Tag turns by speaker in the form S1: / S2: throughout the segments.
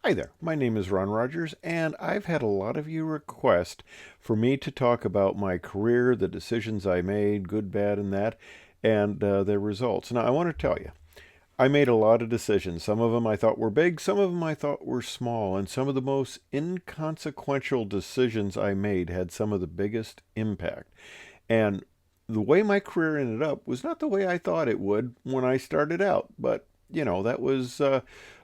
S1: Hi there, my name is Ron Rogers, and I've had a lot of you request for me to talk about my career, the decisions I made, good, bad, and that, and their results. Now, I want to tell you, I made a lot of decisions. Some of them I thought were big, some of them I thought were small, and some of the most inconsequential decisions I made had some of the biggest impact. And the way my career ended up was not the way I thought it would when I started out, but that was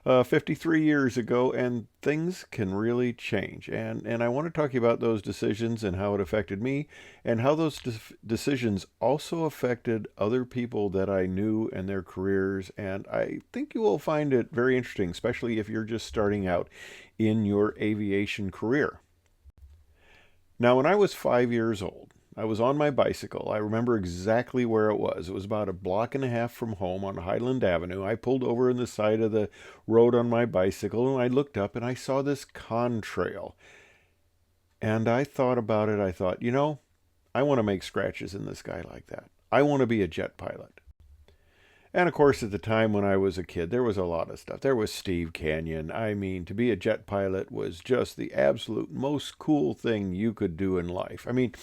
S1: 53 years ago, and things can really change. And I want to talk to you about those decisions and how it affected me, and how those decisions also affected other people that I knew and their careers. And I think you will find it very interesting, especially if you're just starting out in your aviation career. Now, when I was 5 years old, I was on my bicycle. I remember exactly where it was. It was about a block and a half from home on Highland Avenue. I pulled over in the side of the road on my bicycle and I looked up and I saw this contrail. And I thought about it. I thought, I want to make scratches in the sky like that. I want to be a jet pilot. And of course, at the time when I was a kid, there was a lot of stuff. There was Steve Canyon. I mean, to be a jet pilot was just the absolute most cool thing you could do in life. I mean,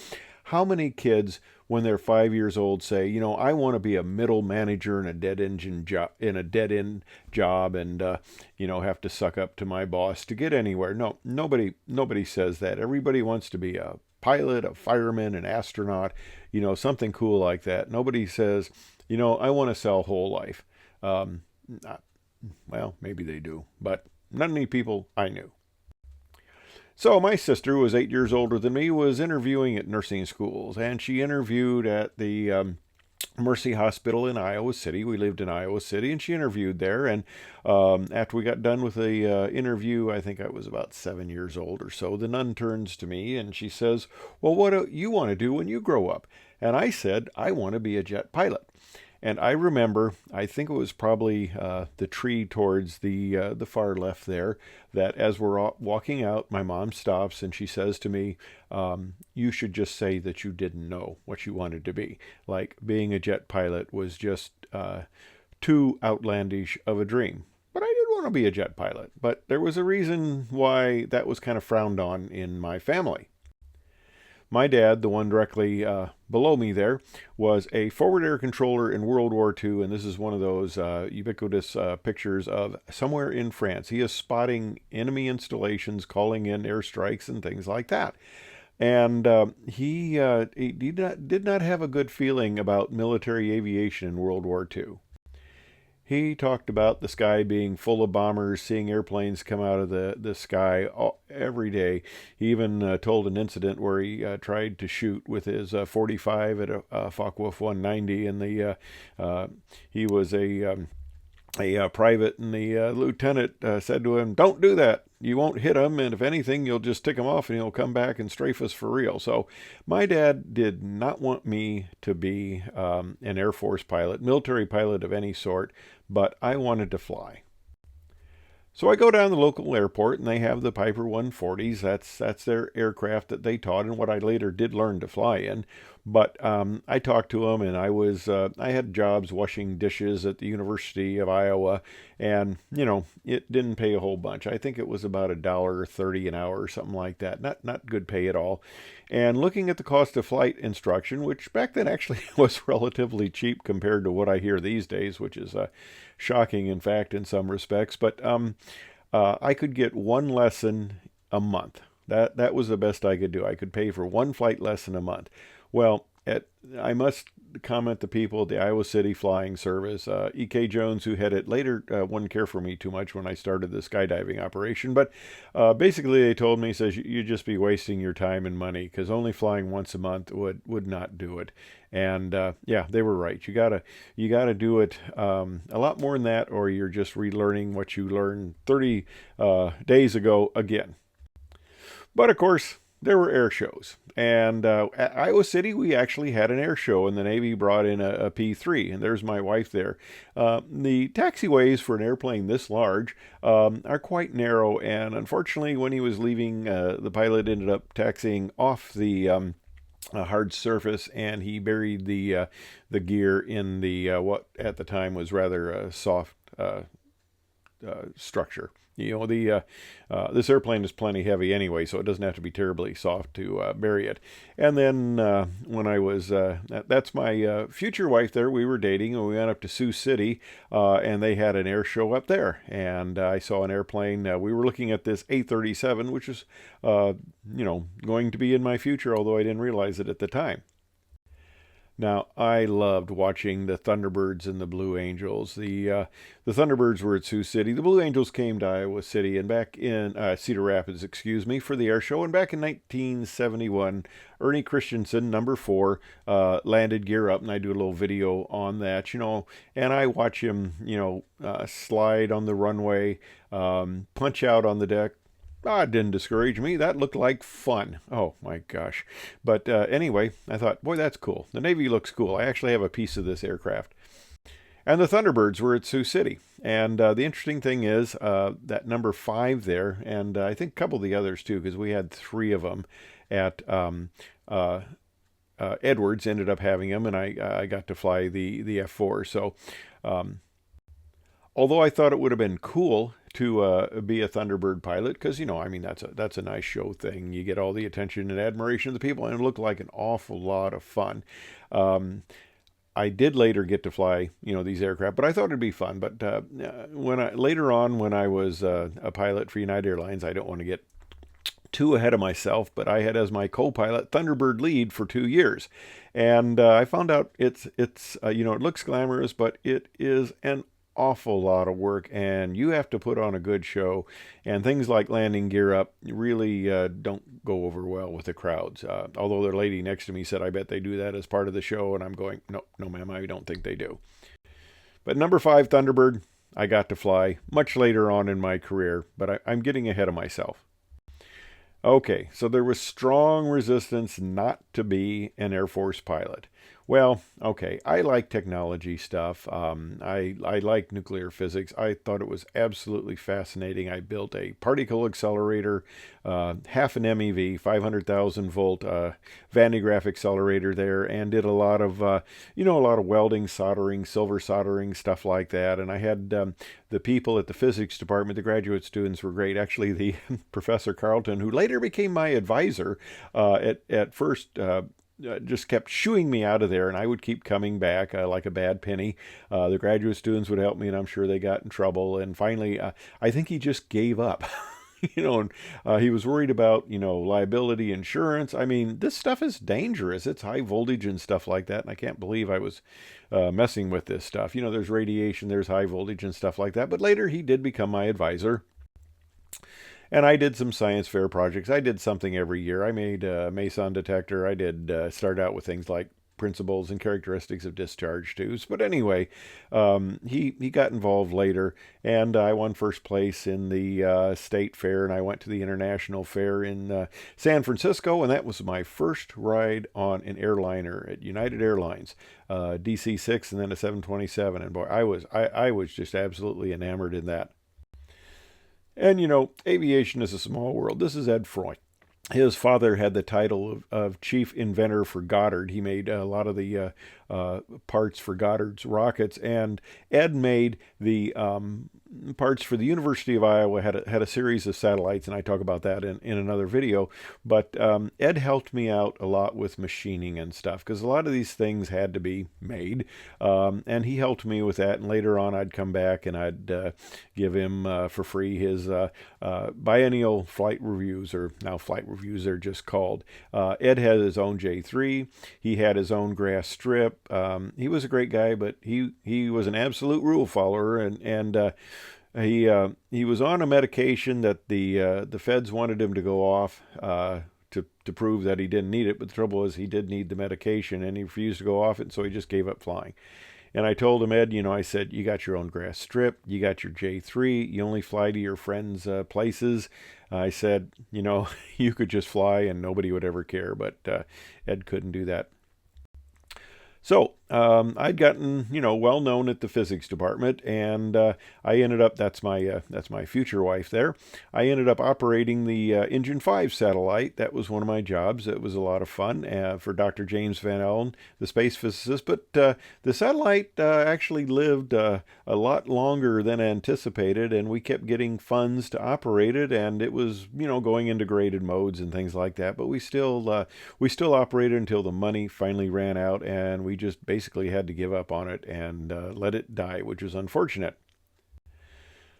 S1: how many kids, when they're 5 years old, say, I want to be a middle manager in a dead end job, and have to suck up to my boss to get anywhere? No, nobody says that. Everybody wants to be a pilot, a fireman, an astronaut, something cool like that. Nobody says, I want to sell whole life. Not, well, maybe they do, but not many people I knew. So my sister, who was 8 years older than me, was interviewing at nursing schools, and she interviewed at the Mercy Hospital in Iowa City. We lived in Iowa City, and she interviewed there. And after we got done with the interview, I think I was about 7 years old or so, the nun turns to me and she says, "Well, what do you want to do when you grow up?" And I said, "I want to be a jet pilot." And I remember, I think it was probably the tree towards the far left there, that as we're walking out, my mom stops and she says to me, "You should just say that you didn't know what you wanted to be." Like being a jet pilot was just too outlandish of a dream. But I did want to be a jet pilot. But there was a reason why that was kind of frowned on in my family. My dad, the one directly below me there, was a forward air controller in World War II, and this is one of those ubiquitous pictures of somewhere in France. He is spotting enemy installations, calling in airstrikes and things like that. And he did not have a good feeling about military aviation in World War II. He talked about the sky being full of bombers, seeing airplanes come out of the sky every day. He even told an incident where he tried to shoot with his 45 at a Focke-Wulf 190, and he was a private, and the lieutenant said to him, "Don't do that. You won't hit him, and if anything, you'll just tick him off, and he'll come back and strafe us for real." So my dad did not want me to be an Air Force pilot, military pilot of any sort, but I wanted to fly. So I go down to the local airport, and they have the Piper 140s. That's their aircraft that they taught, and what I later did learn to fly in. But I talked to them, and I had jobs washing dishes at the University of Iowa, and it didn't pay a whole bunch. I think it was about $1.30 an hour or something like that. Not good pay at all. And looking at the cost of flight instruction, which back then actually was relatively cheap compared to what I hear these days, which is shocking, in fact, in some respects. But I could get one lesson a month. That was the best I could do. I could pay for one flight lesson a month. Well, I must comment the people at the Iowa City Flying Service. E.K. Jones, who had it later, wouldn't care for me too much when I started the skydiving operation. But basically, they told me, says, "You'd just be wasting your time and money, because only flying once a month would not do it." And yeah, they were right. You gotta do it a lot more than that, or you're just relearning what you learned 30 days ago again. But of course, there were air shows. And at Iowa City, we actually had an air show, and the Navy brought in a P3, and there's my wife there. The taxiways for an airplane this large are quite narrow, and unfortunately, when he was leaving, the pilot ended up taxiing off the hard surface, and he buried the gear in the what at the time was rather a soft structure. this airplane is plenty heavy anyway, so it doesn't have to be terribly soft to bury it. And then when I was, that's my future wife there, we were dating, and we went up to Sioux City, and they had an air show up there. And I saw an airplane. We were looking at this A-37, which is, going to be in my future, although I didn't realize it at the time. Now, I loved watching the Thunderbirds and the Blue Angels. The Thunderbirds were at Sioux City. The Blue Angels came to Iowa City and back in Cedar Rapids, for the air show. And back in 1971, Ernie Christensen, number 4, landed gear up, and I do a little video on that, and I watch him, slide on the runway, punch out on the deck. It didn't discourage me. That looked like fun. Oh my gosh. But anyway, I thought, boy, that's cool. The Navy looks cool. I actually have a piece of this aircraft. And the Thunderbirds were at Sioux City. And the interesting thing is that number 5 there, and I think a couple of the others too, because we had 3 of them at Edwards, ended up having them, and I got to fly the F4. So although I thought it would have been cool to be a Thunderbird pilot, because that's a nice show thing. You get all the attention and admiration of the people, and it looked like an awful lot of fun. I did later get to fly, these aircraft, but I thought it'd be fun. But later on, when I was a pilot for United Airlines, I don't want to get too ahead of myself, but I had as my co-pilot Thunderbird lead for 2 years, and I found out it looks glamorous, but it is an awful lot of work, and you have to put on a good show, and things like landing gear up really don't go over well with the crowds, although the lady next to me said I bet they do that as part of the show, and I'm going, no ma'am, I don't think they do. But number 5 Thunderbird, I got to fly much later on in my career, but I'm getting ahead of myself. Okay, so there was strong resistance not to be an Air Force pilot. Well, okay, I like technology stuff. I like nuclear physics. I thought it was absolutely fascinating. I built a particle accelerator, half an MeV, 500,000 volt Van de Graaff accelerator there, and did a lot of welding, soldering, silver soldering, stuff like that. And I had the people at the physics department, the graduate students were great. Actually, the Professor Carlton, who later became my advisor, at first just kept shooing me out of there, and I would keep coming back like a bad penny. The graduate students would help me, and I'm sure they got in trouble. And finally, I think he just gave up. And he was worried about, liability insurance. I mean, this stuff is dangerous. It's high voltage and stuff like that, and I can't believe I was messing with this stuff. There's radiation, there's high voltage and stuff like that. But later, he did become my advisor. And I did some science fair projects. I did something every year. I made a meson detector. I did start out with things like principles and characteristics of discharge tubes. But anyway, he got involved later, and I won first place in the state fair, and I went to the international fair in San Francisco, and that was my first ride on an airliner at United Airlines, DC-6 and then a 727. And boy, I was just absolutely enamored in that. And, aviation is a small world. This is Ed Freund. His father had the title of chief inventor for Goddard. He made a lot of the parts for Goddard's rockets, and Ed made the parts for the University of Iowa. Had a series of satellites, and I talk about that in another video. But Ed helped me out a lot with machining and stuff, because a lot of these things had to be made, and he helped me with that. And later on, I'd come back and I'd give him for free his biennial flight reviews, or now flight reviews they're just called. Ed had his own J3. He had his own grass strip. He was a great guy, but he was an absolute rule follower, and he was on a medication that the feds wanted him to go off to prove that he didn't need it. But the trouble was, he did need the medication, and he refused to go off it, so he just gave up flying. And I told him, Ed, I said, you got your own grass strip, you got your J3, you only fly to your friends' places. I said, you could just fly and nobody would ever care, but Ed couldn't do that. So I'd gotten, well known at the physics department, and I ended up. That's my future wife there. I ended up operating the Engine 5 satellite. That was one of my jobs. It was a lot of fun for Dr. James Van Allen, the space physicist. But the satellite actually lived a lot longer than anticipated, and we kept getting funds to operate it, and it was, going into graded modes and things like that. But we still operated until the money finally ran out, and we just basically had to give up on it and let it die, which was unfortunate.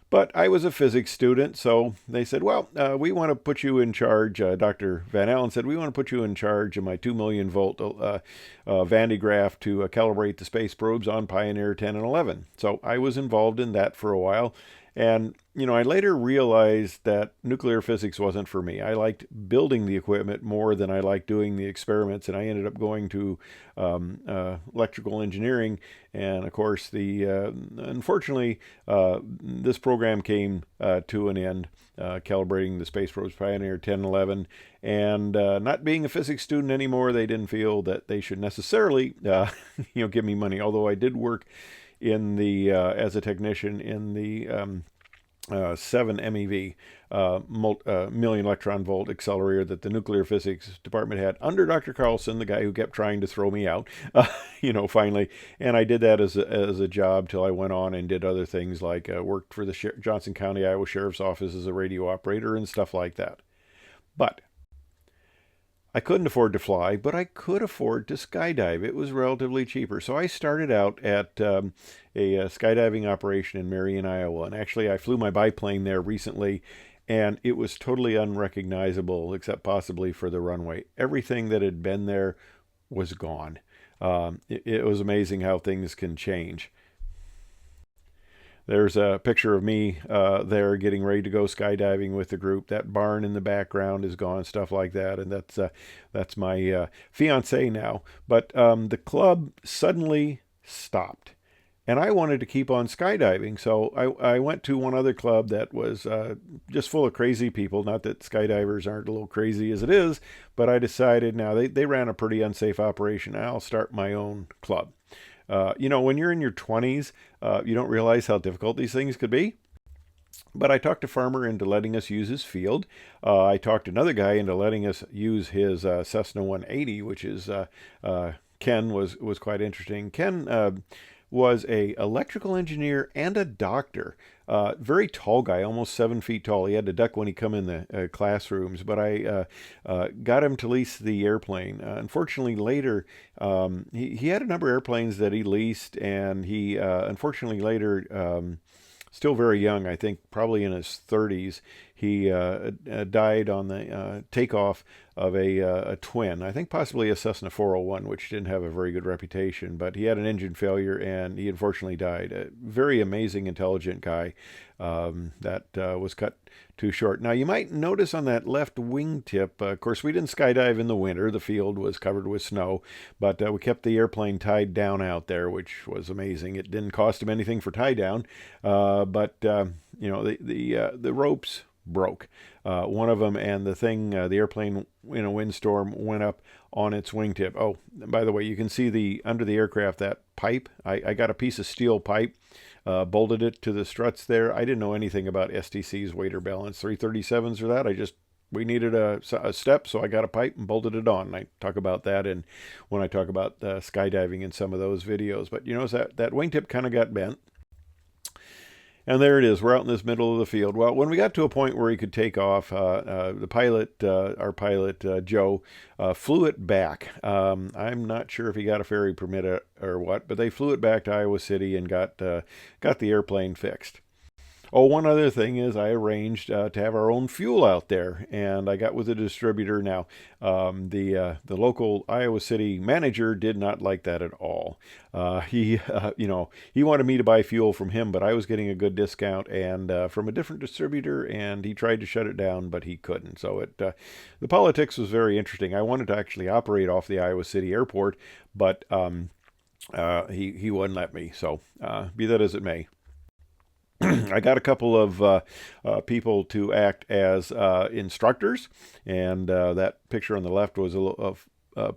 S1: But I was a physics student, so they said, well, we want to put you in charge. Dr. Van Allen said, we want to put you in charge of my 2 million volt Van de Graaff to calibrate the space probes on Pioneer 10 and 11. So I was involved in that for a while. And, I later realized that nuclear physics wasn't for me. I liked building the equipment more than I liked doing the experiments. And I ended up going to electrical engineering. And of course, unfortunately, this program came to an end, calibrating the space probes Pioneer 10 and 11. And not being a physics student anymore, they didn't feel that they should necessarily, give me money. Although I did work in the as a technician in the 7 MeV million electron volt accelerator that the nuclear physics department had under Dr. Carlson, the guy who kept trying to throw me out, finally. And I did that as a job till I went on and did other things like worked for the Johnson County, Iowa Sheriff's Office as a radio operator and stuff like that. But I couldn't afford to fly, but I could afford to skydive. It was relatively cheaper. So I started out at a skydiving operation in Marion, Iowa. And actually, I flew my biplane there recently, and it was totally unrecognizable, except possibly for the runway. Everything that had been there was gone. It was amazing how things can change. There's a picture of me there getting ready to go skydiving with the group. That barn in the background is gone, stuff like that, and that's my fiance now. But the club suddenly stopped, and I wanted to keep on skydiving, so I went to one other club that was just full of crazy people. Not that skydivers aren't a little crazy as it is, but I decided now they ran a pretty unsafe operation. I'll start my own club. When you're in your 20s, you don't realize how difficult these things could be. But I talked a farmer into letting us use his field. I talked another guy into letting us use his Cessna 180, which is Ken was quite interesting. Ken was a electrical engineer and a doctor. Very tall guy, almost 7 feet tall. He had to duck when he come in the classrooms, but I got him to lease the airplane. Unfortunately, later he had a number of airplanes that he leased, and he unfortunately later. Still very young, I think probably in his 30s, he died on the takeoff of a twin. I think possibly a Cessna 401, which didn't have a very good reputation, but he had an engine failure and he unfortunately died. A very amazing, intelligent guy that was cut too short. Now, you might notice on that left wingtip, of course, we didn't skydive in the winter. The field was covered with snow, but we kept the airplane tied down out there, which was amazing. It didn't cost him anything for tie down, but the ropes broke. One of them, and the airplane in a windstorm went up on its wingtip. Oh, by the way, you can see under the aircraft, that pipe. I got a piece of steel pipe, bolted it to the struts there. I didn't know anything about STC's weight or balance, 337s or that. We needed a step, so I got a pipe and bolted it on. And I talk about that when I talk about skydiving in some of those videos. But that wingtip kind of got bent. And there it is. We're out in this middle of the field. Well, when we got to a point where he could take off, the pilot, our pilot, Joe, flew it back. I'm not sure if he got a ferry permit or what, but they flew it back to Iowa City and got the airplane fixed. Oh, one other thing is I arranged to have our own fuel out there, and I got with a distributor. Now, the local Iowa City manager did not like that at all. He wanted me to buy fuel from him, but I was getting a good discount and from a different distributor, and he tried to shut it down, but he couldn't. So the politics was very interesting. I wanted to actually operate off the Iowa City airport, but he wouldn't let me. So be that as it may. I got a couple of people to act as instructors, and that picture on the left was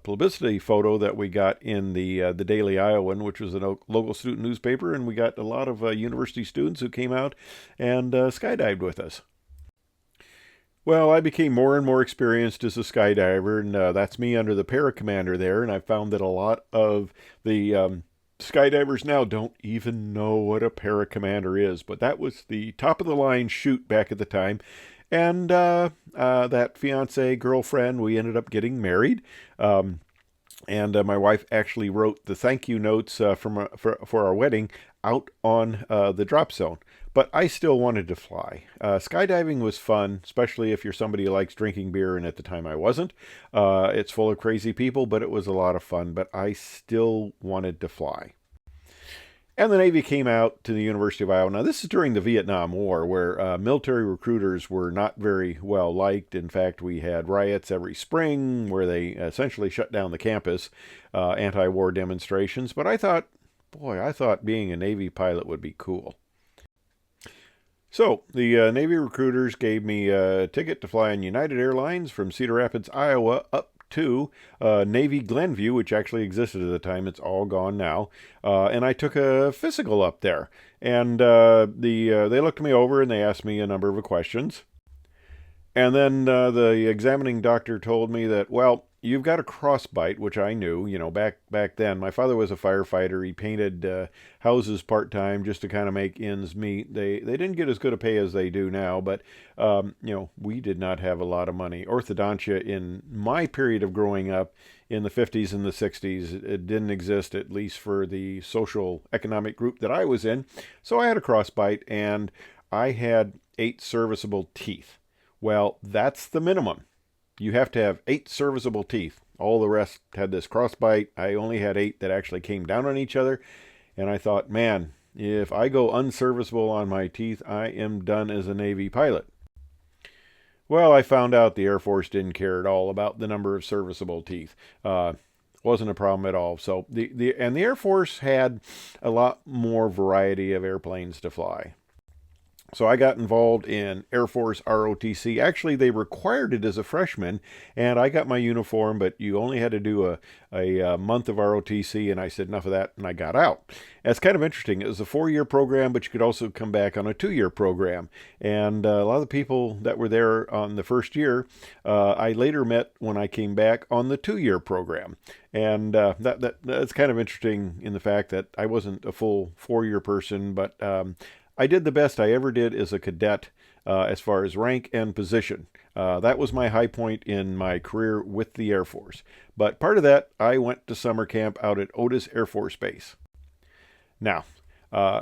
S1: publicity photo that we got in the Daily Iowan, which was a local student newspaper, and we got a lot of university students who came out and skydived with us. Well, I became more and more experienced as a skydiver, and that's me under the para commander there. And I found that a lot of the skydivers now don't even know what a para commander is, but that was the top of the line chute back at the time. And that fiance girlfriend, we ended up getting married. And my wife actually wrote the thank you notes for our wedding out on the drop zone. But I still wanted to fly. Skydiving was fun, especially if you're somebody who likes drinking beer, and at the time I wasn't. It's full of crazy people, but it was a lot of fun. But I still wanted to fly. And the Navy came out to the University of Iowa. Now, this is during the Vietnam War, where military recruiters were not very well liked. In fact, we had riots every spring where they essentially shut down the campus, anti-war demonstrations. But I thought being a Navy pilot would be cool. So, the Navy recruiters gave me a ticket to fly on United Airlines from Cedar Rapids, Iowa, up to Navy Glenview, which actually existed at the time. It's all gone now. And I took a physical up there. And they looked me over and they asked me a number of questions. And then the examining doctor told me that, well, you've got a crossbite, which I knew, back then. My father was a firefighter. He painted houses part-time just to kind of make ends meet. They didn't get as good a pay as they do now, but, we did not have a lot of money. Orthodontia in my period of growing up in the 50s and the 60s, it didn't exist, at least for the social economic group that I was in. So I had a crossbite, and I had 8 serviceable teeth. Well, that's the minimum. You have to have 8 serviceable teeth. All the rest had this crossbite. I only had 8 that actually came down on each other. And I thought, man, if I go unserviceable on my teeth, I am done as a Navy pilot. Well, I found out the Air Force didn't care at all about the number of serviceable teeth. Wasn't a problem at all. So the Air Force had a lot more variety of airplanes to fly. So I got involved in Air Force ROTC. Actually, they required it as a freshman, and I got my uniform, but you only had to do a month of ROTC, and I said enough of that, and I got out. And it's kind of interesting. It was a 4-year program, but you could also come back on a 2-year program. And a lot of the people that were there on the first year, I later met when I came back on the 2-year program. And that's kind of interesting in the fact that I wasn't a full 4-year person, but I did the best I ever did as a cadet as far as rank and position. That was my high point in my career with the Air Force. But part of that, I went to summer camp out at Otis Air Force Base. Now,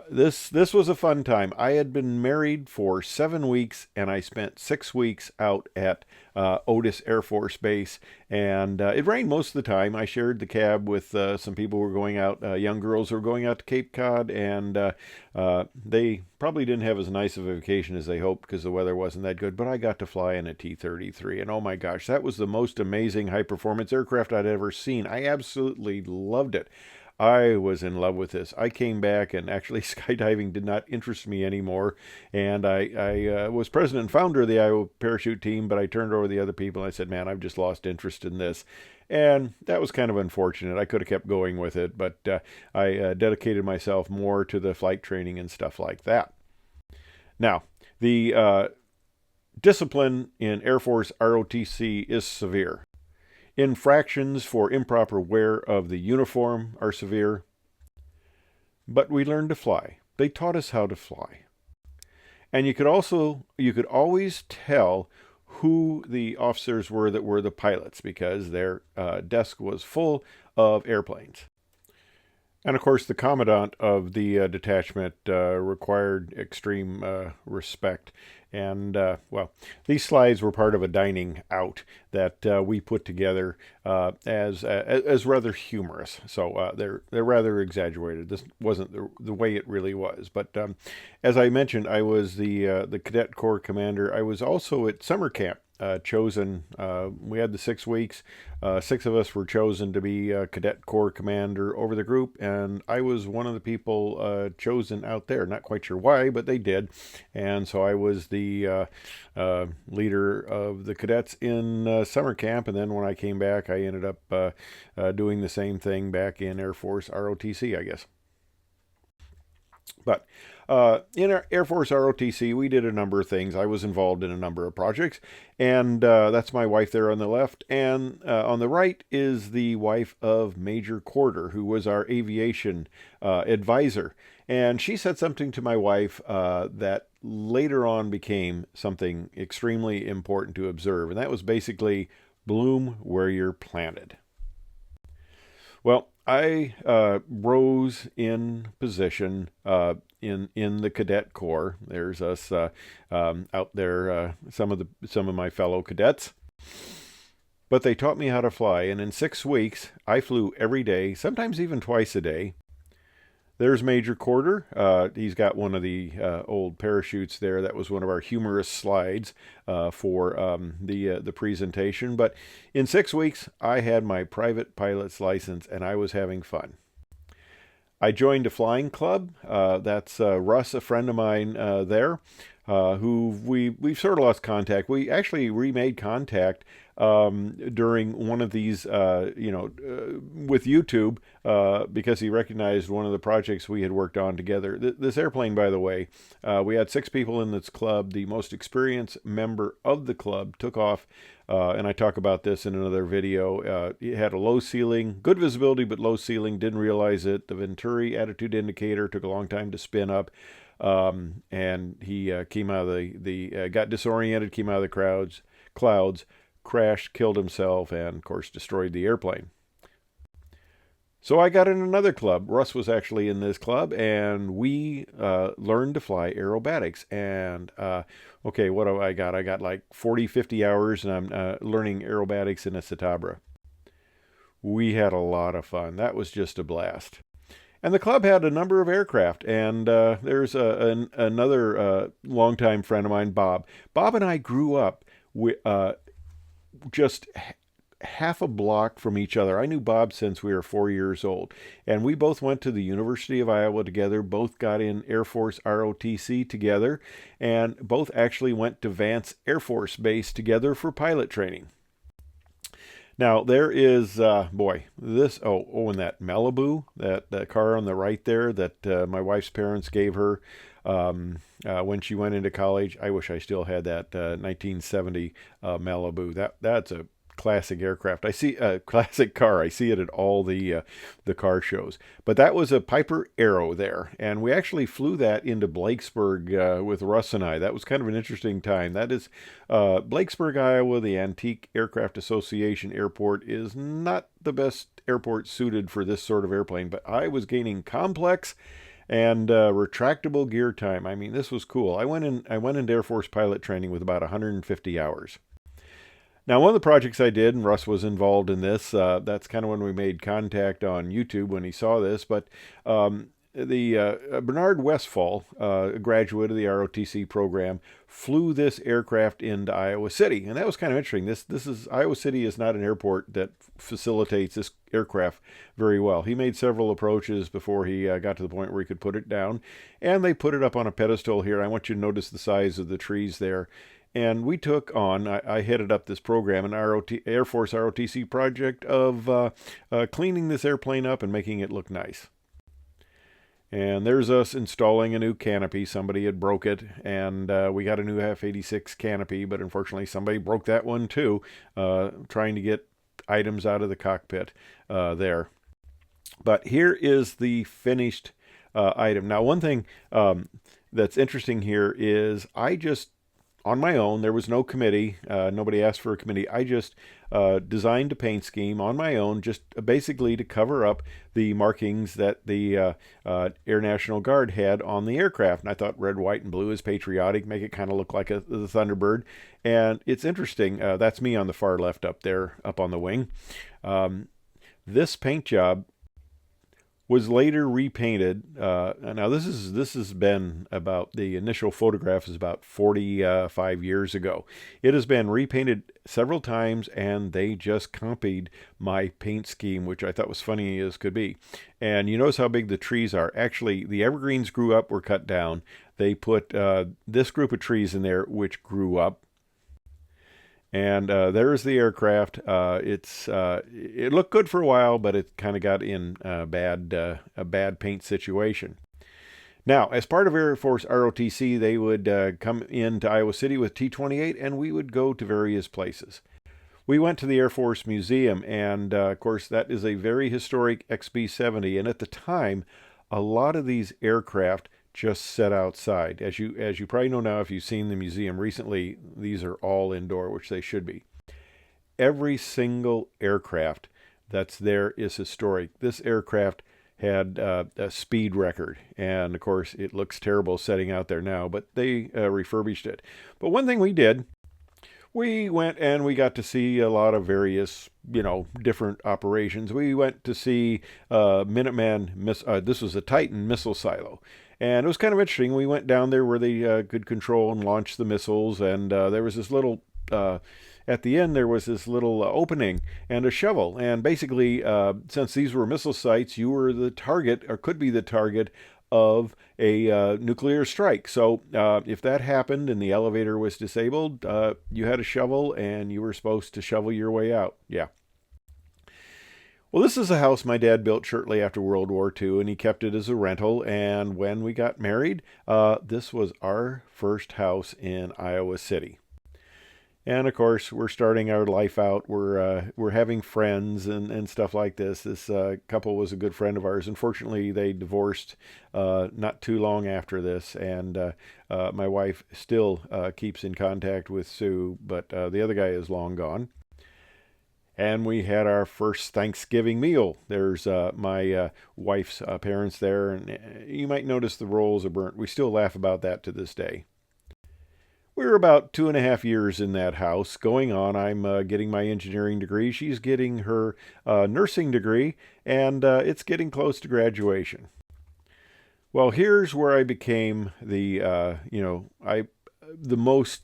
S1: this was a fun time. I had been married for 7 weeks, and I spent 6 weeks out at Otis Air Force Base. And it rained most of the time. I shared the cab with some people who were going out, young girls who were going out to Cape Cod, and they probably didn't have as nice of a vacation as they hoped because the weather wasn't that good. But I got to fly in a T-33, and oh my gosh, that was the most amazing high-performance aircraft I'd ever seen. I absolutely loved it. I was in love with this. I came back, and actually skydiving did not interest me anymore. And I was president and founder of the Iowa parachute team, but I turned over the other people and I said, man, I've just lost interest in this. And that was kind of unfortunate. I could have kept going with it, but I dedicated myself more to the flight training and stuff like that. Now, the discipline in Air Force ROTC is severe. Infractions for improper wear of the uniform are severe, but we learned to fly. They taught us how to fly. And you could always tell who the officers were that were the pilots because their desk was full of airplanes. And of course, the commandant of the detachment required extreme respect. And, well, these slides were part of a dining out that we put together as rather humorous. So they're rather exaggerated. This wasn't the way it really was. But as I mentioned, I was the Cadet Corps commander. I was also at summer camp chosen. We had the 6 weeks. 6 of us were chosen to be cadet corps commander over the group, and I was one of the people chosen out there. Not quite sure why, but they did. And so I was the leader of the cadets in summer camp, and then when I came back, I ended up doing the same thing back in Air Force ROTC, I guess. But in our Air Force ROTC, we did a number of things. I was involved in a number of projects, and that's my wife there on the left. And on the right is the wife of Major Corder, who was our aviation advisor. And she said something to my wife that later on became something extremely important to observe, and that was basically bloom where you're planted. Well, I rose in position in the cadet corps. There's us out there, some of my fellow cadets. But they taught me how to fly, and in 6 weeks, I flew every day, sometimes even twice a day. There's Major Corder. He's got one of the old parachutes there. That was one of our humorous slides for the presentation. But in 6 weeks, I had my private pilot's license, and I was having fun. I joined a flying club. That's Russ, a friend of mine there, who we've sort of lost contact. We actually remade contact during one of these, with YouTube, because he recognized one of the projects we had worked on together. This airplane, by the way, we had 6 people in this club. The most experienced member of the club took off, and I talk about this in another video. It had a low ceiling, good visibility, but low ceiling, didn't realize it. The Venturi attitude indicator took a long time to spin up. And he came out of the got disoriented, came out of the clouds, crashed, killed himself, and of course destroyed the airplane. So I got in another club. Russ was actually in this club, and we learned to fly aerobatics. And okay, what do I got? I got like 40, 50 hours, and I'm learning aerobatics in a Citabra. We had a lot of fun. That was just a blast. And the club had a number of aircraft, and there's another longtime friend of mine, Bob. Bob and I grew up just half a block from each other. I knew Bob since we were 4 years old, and we both went to the University of Iowa together, both got in Air Force ROTC together, and both actually went to Vance Air Force Base together for pilot training. Now, there is, this, and that Malibu, that car on the right there that my wife's parents gave her when she went into college. I wish I still had that 1970 Malibu. That's a classic aircraft. I see a classic car. I see it at all the car shows. But that was a Piper Arrow there, and we actually flew that into Blakesburg with Russ and I. That was kind of an interesting time. That is Blakesburg, Iowa. The Antique Aircraft Association Airport is not the best airport suited for this sort of airplane, but I was gaining complex and retractable gear time. I mean, this was cool. I went into Air Force pilot training with about 150 hours. Now, one of the projects I did, and Russ was involved in this, that's kind of when we made contact on YouTube when he saw this, but Bernard Westfall, a graduate of the ROTC program, flew this aircraft into Iowa City, and that was kind of interesting. Iowa City is not an airport that facilitates this aircraft very well. He made several approaches before he got to the point where he could put it down, and they put it up on a pedestal here. I want you to notice the size of the trees there. And we took on, I headed up this program, an Air Force ROTC project of cleaning this airplane up and making it look nice. And there's us installing a new canopy. Somebody had broke it, and we got a new F-86 canopy, but unfortunately somebody broke that one too, trying to get items out of the cockpit there. But here is the finished item. Now, one thing that's interesting here is I just, on my own, there was no committee. Nobody asked for a committee. I just designed a paint scheme on my own, just basically to cover up the markings that the Air National Guard had on the aircraft. And I thought red, white, and blue is patriotic, make it kind of look like the Thunderbird. And it's interesting. That's me on the far left up there, up on the wing. This paint job was later repainted. Now this has been about, the initial photograph is about 45 years ago. It has been repainted several times, and they just copied my paint scheme, which I thought was funny as could be. And you notice how big the trees are. Actually, the evergreens grew up, were cut down. They put this group of trees in there, which grew up. And there's the aircraft. It looked good for a while, but it kind of got in a bad paint situation. Now, as part of Air Force ROTC, they would come into Iowa City with T-28, and we would go to various places. We went to the Air Force Museum, and of course, that is a very historic XB-70. And at the time, a lot of these aircraft just set outside. As you probably know now, if you've seen the museum recently, these are all indoor, which they should be. Every single aircraft that's there is historic. This aircraft had a speed record, and of course it looks terrible setting out there now, but they refurbished it. But one thing we did, we went and we got to see a lot of various, different operations. We went to see Minuteman, this was a Titan missile silo. And it was kind of interesting. We went down there where they could control and launch the missiles, and there was this little, at the end, there was this little opening and a shovel. And basically, since these were missile sites, you were the target, or could be the target, of a nuclear strike. So if that happened and the elevator was disabled, you had a shovel and you were supposed to shovel your way out. Yeah. Well, this is a house my dad built shortly after World War II, and he kept it as a rental. And when we got married, this was our first house in Iowa City. And of course, we're starting our life out. We're having friends and stuff like this. This couple was a good friend of ours. Unfortunately, they divorced not too long after this, and my wife still keeps in contact with Sue, but the other guy is long gone. And we had our first Thanksgiving meal. There's my wife's parents there, and you might notice the rolls are burnt. We still laugh about that to this day. We were about 2.5 years in that house going on. I'm getting my engineering degree. She's getting her nursing degree, and it's getting close to graduation. Well, here's where I became the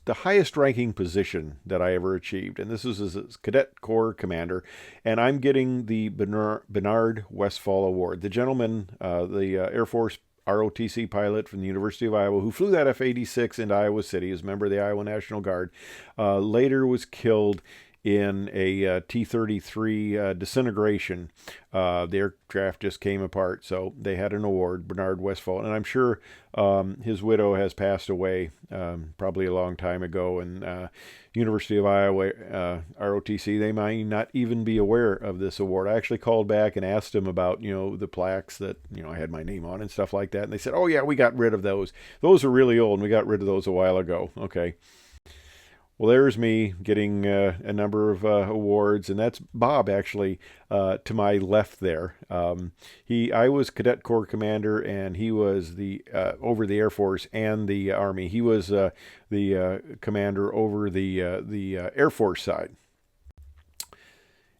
S1: highest ranking position that I ever achieved, and this is as a Cadet Corps Commander, and I'm getting the Bernard Westphal Award. The gentleman, the Air Force ROTC pilot from the University of Iowa, who flew that F-86 into Iowa City as a member of the Iowa National Guard, later was killed in a T-33 disintegration. The aircraft just came apart, so they had an award, Bernard Westphal, and I'm sure his widow has passed away probably a long time ago, and University of Iowa ROTC, they might not even be aware of this award. I actually called back and asked them about, the plaques that, I had my name on and stuff like that, and they said, oh yeah, we got rid of those. Those are really old, and we got rid of those a while ago. Okay. Well, there's me getting a number of awards, and that's Bob actually to my left there. I was Cadet Corps Commander, and he was the over the Air Force and the Army. He was the commander over the Air Force side.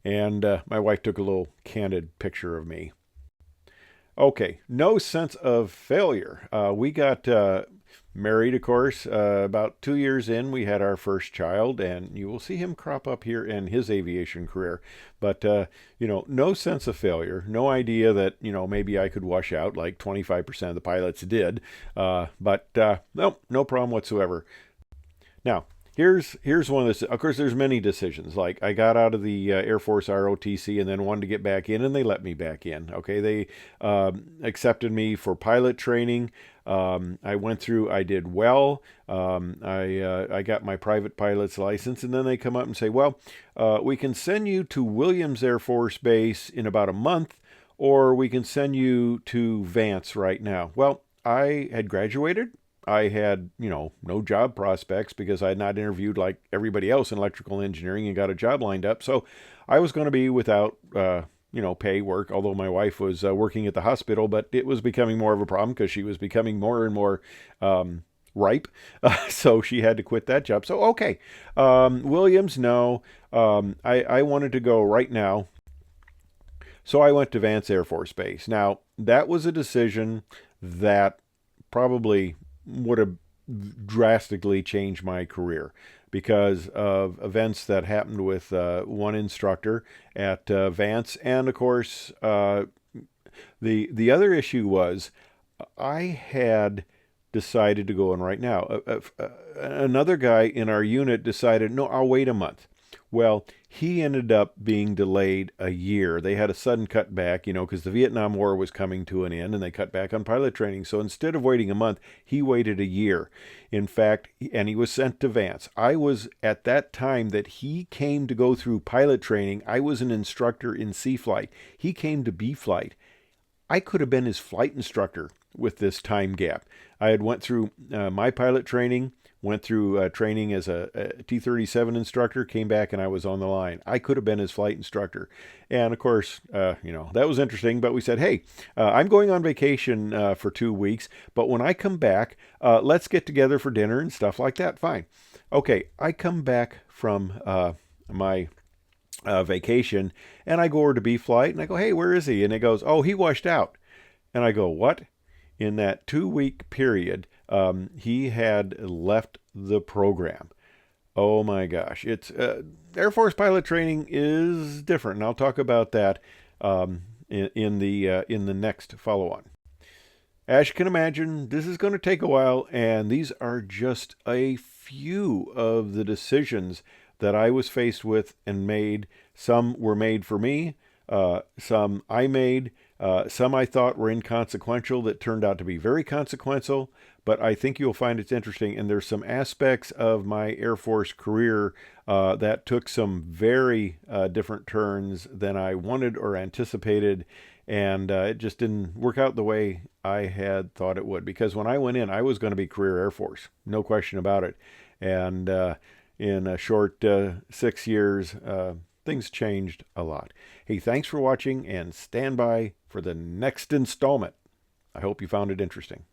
S1: And my wife took a little candid picture of me. Okay, no sense of failure. We got married, of course. About 2 years in, we had our first child, and you will see him crop up here in his aviation career. But, no sense of failure, no idea that, maybe I could wash out like 25% of the pilots did. But no problem whatsoever. Now, here's one of the, of course, there's many decisions. Like, I got out of the Air Force ROTC and then wanted to get back in, and they let me back in. Okay, they accepted me for pilot training. I went through, I did well. I got my private pilot's license, and then they come up and say, well, we can send you to Williams Air Force Base in about a month, or we can send you to Vance right now. Well, I had graduated. I had, no job prospects because I had not interviewed like everybody else in electrical engineering and got a job lined up. So I was going to be without, pay work, although my wife was working at the hospital, but it was becoming more of a problem because she was becoming more and more ripe. So she had to quit that job. So, okay. Williams, no. I wanted to go right now So I went to Vance Air Force Base. Now, that was a decision that probably would have drastically changed my career because of events that happened with one instructor at Vance. And of course, the other issue was I had decided to go in right now. Another guy in our unit decided, no, I'll wait a month. Well, he ended up being delayed a year. They had a sudden cutback, because the Vietnam War was coming to an end and they cut back on pilot training. So instead of waiting a month, he waited a year. In fact, and he was sent to Vance. I was at that time that he came to go through pilot training. I was an instructor in C flight. He came to B flight. I could have been his flight instructor with this time gap. I had went through my pilot training, went through training as a T-37 instructor, came back and I was on the line. I could have been his flight instructor. And of course, that was interesting, but we said, hey, I'm going on vacation for 2 weeks, but when I come back, let's get together for dinner and stuff like that. Fine. Okay, I come back from my vacation, and I go over to B flight, and I go, hey, where is he? And it goes, oh, he washed out. And I go, what? In that 2-week period, he had left the program. Oh my gosh. It's Air Force pilot training is different, and I'll talk about that in the next follow-on. As you can imagine, this is going to take a while, and these are just a few of the decisions that I was faced with and made. Some were made for me, some I made, some I thought were inconsequential that turned out to be very consequential, but I think you'll find it's interesting. And there's some aspects of my Air Force career that took some very different turns than I wanted or anticipated. And it just didn't work out the way I had thought it would. Because when I went in, I was going to be career Air Force, no question about it. And in a short 6 years, things changed a lot. Hey, thanks for watching, and stand by for the next installment. I hope you found it interesting.